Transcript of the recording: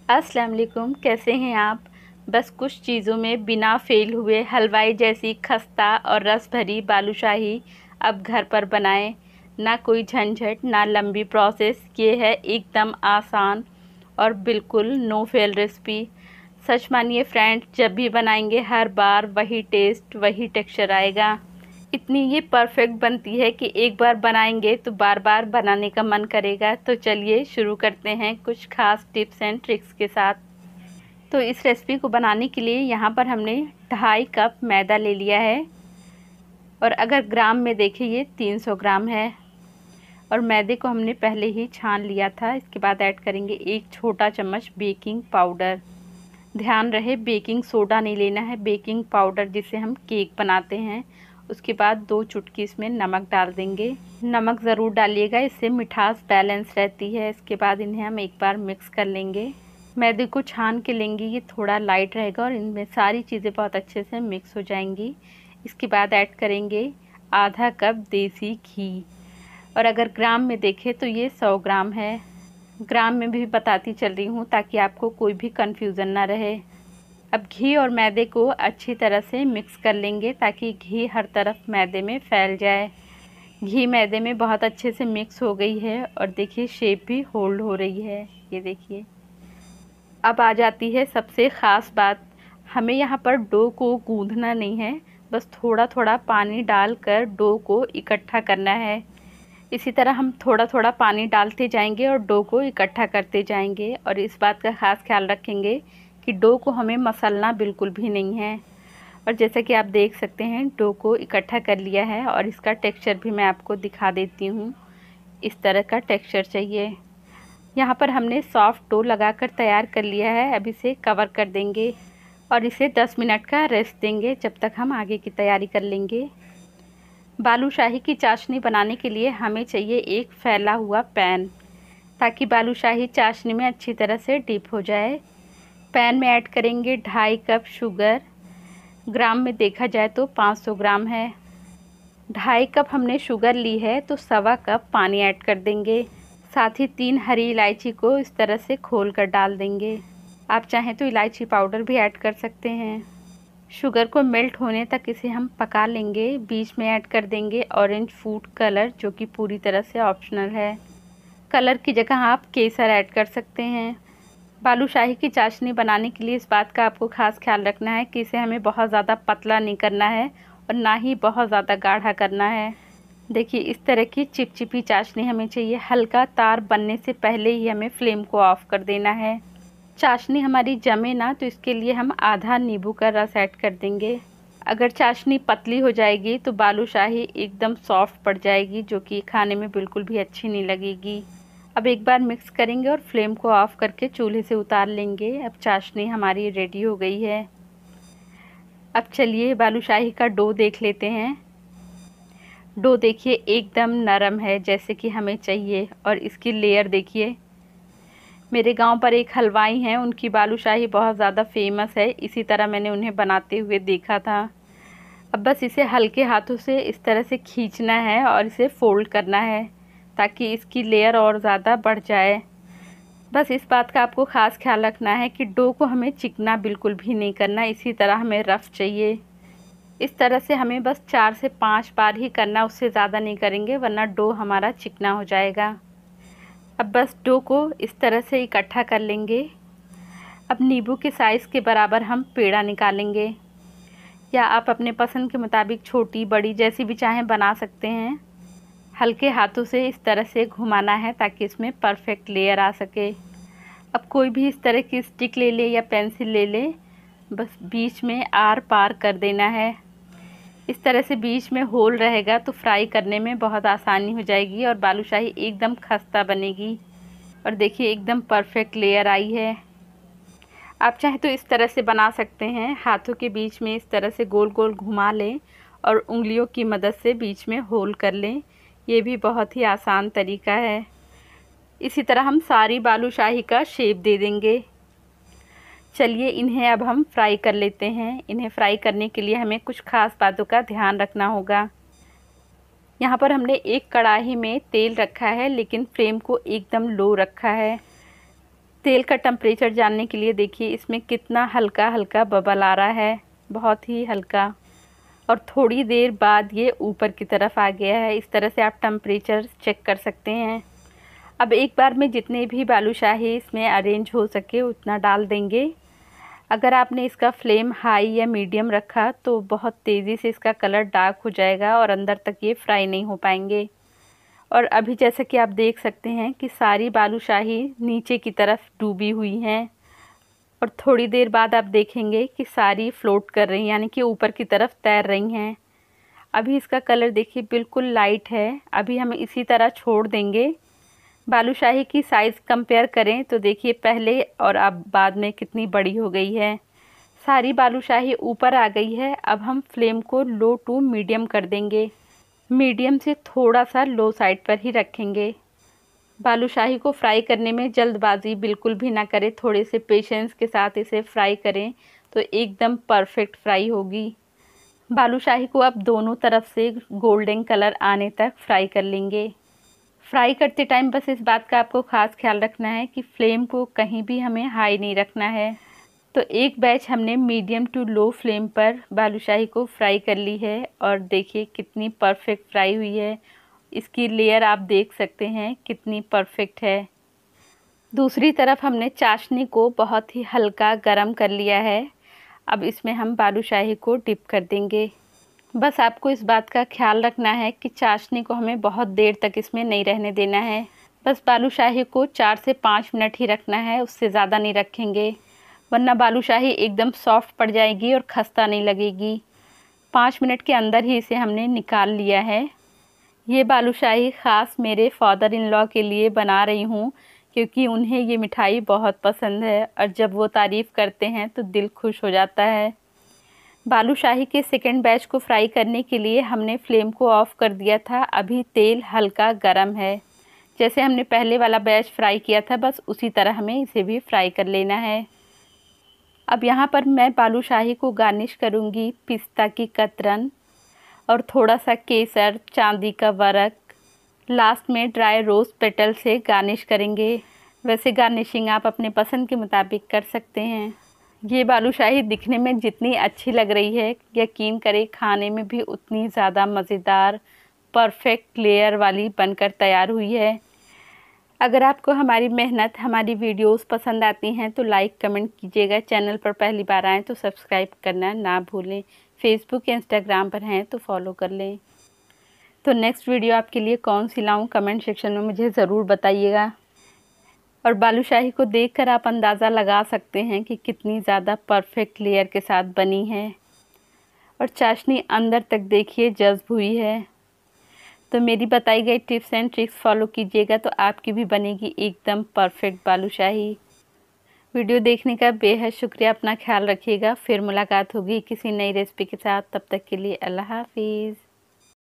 अस्सलाम वालेकुम, कैसे हैं आप। बस कुछ चीज़ों में बिना फेल हुए हलवाई जैसी खस्ता और रस भरी बालूशाही अब घर पर बनाएं। ना कोई झंझट, ना लंबी प्रोसेस, ये है एकदम आसान और बिल्कुल नो फेल रेसिपी। सच मानिए फ्रेंड्स, जब भी बनाएंगे हर बार वही टेस्ट, वही टेक्सचर आएगा। इतनी ये परफेक्ट बनती है कि एक बार बनाएंगे तो बार बार बनाने का मन करेगा। तो चलिए शुरू करते हैं कुछ खास टिप्स एंड ट्रिक्स के साथ। तो इस रेसिपी को बनाने के लिए यहाँ पर हमने 2.5 कप मैदा ले लिया है और अगर ग्राम में देखें ये 300 ग्राम है। और मैदे को हमने पहले ही छान लिया था। इसके बाद ऐड करेंगे 1 छोटा चम्मच बेकिंग पाउडर। ध्यान रहे बेकिंग सोडा नहीं लेना है, बेकिंग पाउडर जिसे हम केक बनाते हैं। उसके बाद 2 चुटकी इसमें नमक डाल देंगे। नमक ज़रूर डालिएगा, इससे मिठास बैलेंस रहती है। इसके बाद इन्हें हम एक बार मिक्स कर लेंगे। मैदे को छान के लेंगे, ये थोड़ा लाइट रहेगा और इनमें सारी चीज़ें बहुत अच्छे से मिक्स हो जाएंगी। इसके बाद ऐड करेंगे आधा कप देसी घी और अगर ग्राम में देखें तो ये 100 ग्राम है। ग्राम में भी बताती चल रही हूँ ताकि आपको कोई भी कन्फ्यूज़न ना रहे। अब घी और मैदे को अच्छी तरह से मिक्स कर लेंगे ताकि घी हर तरफ मैदे में फैल जाए। घी मैदे में बहुत अच्छे से मिक्स हो गई है और देखिए शेप भी होल्ड हो रही है, ये देखिए। अब आ जाती है सबसे ख़ास बात, हमें यहाँ पर डो को गूंदना नहीं है, बस थोड़ा थोड़ा पानी डालकर डो को इकट्ठा करना है। इसी तरह हम थोड़ा थोड़ा पानी डालते जाएंगे और डो को इकट्ठा करते जाएंगे। और इस बात का ख़ास ख्याल रखेंगे कि डो को हमें मसलना बिल्कुल भी नहीं है। और जैसा कि आप देख सकते हैं डो को इकट्ठा कर लिया है और इसका टेक्सचर भी मैं आपको दिखा देती हूँ। इस तरह का टेक्सचर चाहिए। यहाँ पर हमने सॉफ्ट डो लगाकर तैयार कर लिया है। अब इसे कवर कर देंगे और इसे 10 मिनट का रेस्ट देंगे, जब तक हम आगे की तैयारी कर लेंगे। बालूशाही की चाशनी बनाने के लिए हमें चाहिए एक फैला हुआ पैन, ताकि बालूशाही चाशनी में अच्छी तरह से डिप हो जाए। पैन में ऐड करेंगे 2.5 कप शुगर। ग्राम में देखा जाए तो 500 ग्राम है। 2.5 कप हमने शुगर ली है तो 1.25 कप पानी ऐड कर देंगे। साथ ही 3 हरी इलायची को इस तरह से खोल कर डाल देंगे। आप चाहें तो इलायची पाउडर भी ऐड कर सकते हैं। शुगर को मेल्ट होने तक इसे हम पका लेंगे। बीच में ऐड कर देंगे ऑरेंज फूड कलर, जो कि पूरी तरह से ऑप्शनल है। कलर की जगह आप केसर ऐड कर सकते हैं। बालूशाही की चाशनी बनाने के लिए इस बात का आपको खास ख्याल रखना है कि इसे हमें बहुत ज़्यादा पतला नहीं करना है और ना ही बहुत ज़्यादा गाढ़ा करना है। देखिए इस तरह की चिपचिपी चाशनी हमें चाहिए। हल्का तार बनने से पहले ही हमें फ्लेम को ऑफ कर देना है। चाशनी हमारी जमे ना, तो इसके लिए हम आधा नींबू का रस ऐड कर देंगे। अगर चाशनी पतली हो जाएगी तो बालूशाही एकदम सॉफ्ट पड़ जाएगी, जो कि खाने में बिल्कुल भी अच्छी नहीं लगेगी। अब एक बार मिक्स करेंगे और फ्लेम को ऑफ करके चूल्हे से उतार लेंगे। अब चाशनी हमारी रेडी हो गई है। अब चलिए बालूशाही का डो देख लेते हैं। डो देखिए एकदम नरम है, जैसे कि हमें चाहिए। और इसकी लेयर देखिए। मेरे गांव पर एक हलवाई हैं, उनकी बालूशाही बहुत ज़्यादा फेमस है। इसी तरह मैंने उन्हें बनाते हुए देखा था। अब बस इसे हल्के हाथों से इस तरह से खींचना है और इसे फोल्ड करना है ताकि इसकी लेयर और ज़्यादा बढ़ जाए। बस इस बात का आपको ख़ास ख्याल रखना है कि डो को हमें चिकना बिल्कुल भी नहीं करना, इसी तरह हमें रफ़ चाहिए। इस तरह से हमें बस 4 से 5 बार ही करना, उससे ज़्यादा नहीं करेंगे वरना डो हमारा चिकना हो जाएगा। अब बस डो को इस तरह से इकट्ठा कर लेंगे। अब नींबू के साइज़ के बराबर हम पेड़ा निकालेंगे, या आप अपने पसंद के मुताबिक छोटी बड़ी जैसी भी चाहें बना सकते हैं। हल्के हाथों से इस तरह से घुमाना है ताकि इसमें परफेक्ट लेयर आ सके। अब कोई भी इस तरह की स्टिक ले ले या पेंसिल ले ले, बस बीच में आर पार कर देना है। इस तरह से बीच में होल रहेगा तो फ्राई करने में बहुत आसानी हो जाएगी और बालूशाही एकदम खस्ता बनेगी। और देखिए एकदम परफेक्ट लेयर आई है। आप चाहें तो इस तरह से बना सकते हैं, हाथों के बीच में इस तरह से गोल गोल घुमा लें और उंगलियों की मदद से बीच में होल कर लें। ये भी बहुत ही आसान तरीका है। इसी तरह हम सारी बालूशाही का शेप दे देंगे। चलिए इन्हें अब हम फ्राई कर लेते हैं। इन्हें फ्राई करने के लिए हमें कुछ खास बातों का ध्यान रखना होगा। यहाँ पर हमने एक कढ़ाई में तेल रखा है, लेकिन फ्लेम को एकदम लो रखा है। तेल का टेम्परेचर जानने के लिए देखिए इसमें कितना हल्का हल्का बबल आ रहा है, बहुत ही हल्का। और थोड़ी देर बाद ये ऊपर की तरफ आ गया है। इस तरह से आप टेम्परेचर चेक कर सकते हैं। अब एक बार में जितने भी बालूशाही इसमें अरेंज हो सके उतना डाल देंगे। अगर आपने इसका फ्लेम हाई या मीडियम रखा तो बहुत तेज़ी से इसका कलर डार्क हो जाएगा और अंदर तक ये फ्राई नहीं हो पाएंगे। और अभी जैसा कि आप देख सकते हैं कि सारी बालूशाही नीचे की तरफ डूबी हुई हैं और थोड़ी देर बाद आप देखेंगे कि सारी फ्लोट कर रही हैं, यानी कि ऊपर की तरफ तैर रही हैं। अभी इसका कलर देखिए बिल्कुल लाइट है। अभी हम इसी तरह छोड़ देंगे। बालूशाही की साइज़ कंपेयर करें तो देखिए पहले और अब बाद में कितनी बड़ी हो गई है। सारी बालूशाही ऊपर आ गई है। अब हम फ्लेम को लो टू मीडियम कर देंगे। मीडियम से थोड़ा सा लो साइड पर ही रखेंगे। बालूशाही को फ्राई करने में जल्दबाजी बिल्कुल भी ना करें, थोड़े से पेशेंस के साथ इसे फ्राई करें तो एकदम परफेक्ट फ्राई होगी। बालूशाही को अब दोनों तरफ से गोल्डन कलर आने तक फ्राई कर लेंगे। फ्राई करते टाइम बस इस बात का आपको ख़ास ख्याल रखना है कि फ्लेम को कहीं भी हमें हाई नहीं रखना है। तो एक बैच हमने मीडियम टू लो फ्लेम पर बालूशाही को फ्राई कर ली है और देखिए कितनी परफेक्ट फ्राई हुई है। इसकी लेयर आप देख सकते हैं कितनी परफेक्ट है। दूसरी तरफ हमने चाशनी को बहुत ही हल्का गरम कर लिया है। अब इसमें हम बालूशाही को डिप कर देंगे। बस आपको इस बात का ख्याल रखना है कि चाशनी को हमें बहुत देर तक इसमें नहीं रहने देना है। बस बालूशाही को 4 से 5 मिनट ही रखना है, उससे ज़्यादा नहीं रखेंगे, वरना बालूशाही एकदम सॉफ्ट पड़ जाएगी और खस्ता नहीं लगेगी। 5 मिनट के अंदर ही इसे हमने निकाल लिया है। ये बालूशाही ख़ास मेरे फादर इन लॉ के लिए बना रही हूँ, क्योंकि उन्हें ये मिठाई बहुत पसंद है और जब वो तारीफ़ करते हैं तो दिल खुश हो जाता है। बालूशाही के सेकंड बैच को फ्राई करने के लिए हमने फ्लेम को ऑफ़ कर दिया था। अभी तेल हल्का गरम है। जैसे हमने पहले वाला बैच फ्राई किया था बस उसी तरह हमें इसे भी फ्राई कर लेना है। अब यहाँ पर मैं बालूशाही को गार्निश करूँगी पिस्ता की कतरन और थोड़ा सा केसर, चांदी का वर्क, लास्ट में ड्राई रोज़ पेटल से गार्निश करेंगे। वैसे गार्निशिंग आप अपने पसंद के मुताबिक कर सकते हैं। ये बालूशाही दिखने में जितनी अच्छी लग रही है, यकीन करें खाने में भी उतनी ज़्यादा मज़ेदार परफेक्ट लेयर वाली बनकर तैयार हुई है। अगर आपको हमारी मेहनत, हमारी वीडियोस पसंद आती हैं तो लाइक कमेंट कीजिएगा। चैनल पर पहली बार आएँ तो सब्सक्राइब करना ना भूलें। फेसबुक या इंस्टाग्राम पर हैं तो फॉलो कर लें। तो नेक्स्ट वीडियो आपके लिए कौन सी लाऊं कमेंट सेक्शन में मुझे ज़रूर बताइएगा। और बालूशाही को देखकर आप अंदाज़ा लगा सकते हैं कि कितनी ज़्यादा परफेक्ट लेयर के साथ बनी है और चाशनी अंदर तक देखिए जज़्ब हुई है। तो मेरी बताई गई टिप्स एंड ट्रिक्स फॉलो कीजिएगा तो आपकी भी बनेगी एकदम परफेक्ट बालूशाही। वीडियो देखने का बेहद शुक्रिया। अपना ख्याल रखिएगा। फिर मुलाकात होगी किसी नई रेसिपी के साथ। तब तक के लिए अल्लाह हाफिज़।